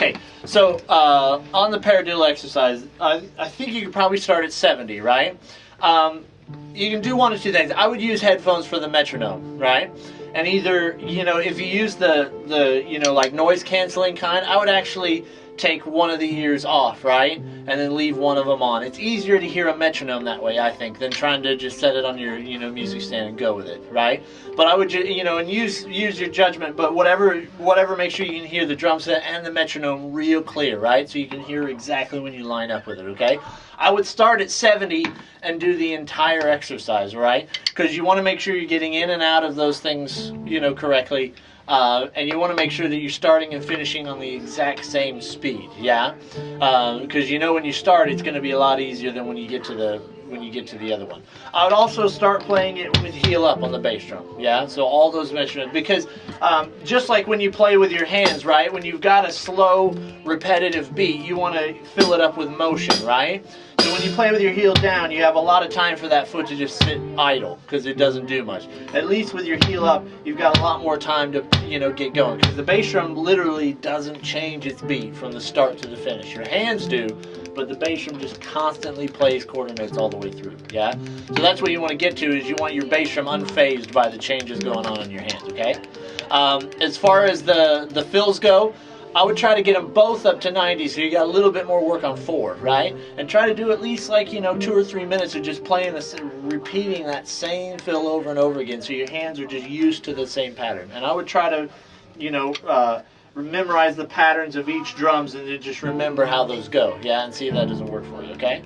Okay, so on the paradiddle exercise, I think you could probably start at 70, right? You can do one of two things. I would use headphones for the metronome, right? And either, you know, if you use the you know, like noise canceling kind, I would actually take one of the ears off, right? And then leave one of them on. It's easier to hear a metronome that way, I think, than trying to just set it on your, you know, music stand and go with it, right? But I would, you know, and use your judgment, but whatever makes sure you can hear the drum set and the metronome real clear, right? So you can hear exactly when you line up with it, okay? I would start at 70 and do the entire exercise, right? Because you want to make sure you're getting in and out of those things, you know, correctly. And you want to make sure that you're starting and finishing on the exact same speed, yeah? Because you know when you start, it's going to be a lot easier than when you get to the other one. I would also start playing it with heel up on the bass drum, yeah? So all those measurements, because just like when you play with your hands, right? When you've got a slow, repetitive beat, you want to fill it up with motion, right? So when you play with your heel down, you have a lot of time for that foot to just sit idle because it doesn't do much. At least with your heel up, you've got a lot more time to, you know, get going, because the bass drum literally doesn't change its beat from the start to the finish. Your hands do, but the bass drum just constantly plays quarter notes all the way through, yeah? So that's what you want to get to, is you want your bass drum unfazed by the changes going on in your hands, okay? As far as the fills go, I would try to get them both up to 90, so you got a little bit more work on 4, right? And try to do at least, like, you know, 2 or 3 minutes of just playing this, repeating that same fill over and over again, so your hands are just used to the same pattern. And I would try to, you know, memorize the patterns of each drums and then just remember how those go, yeah, and see if that doesn't work for you, okay?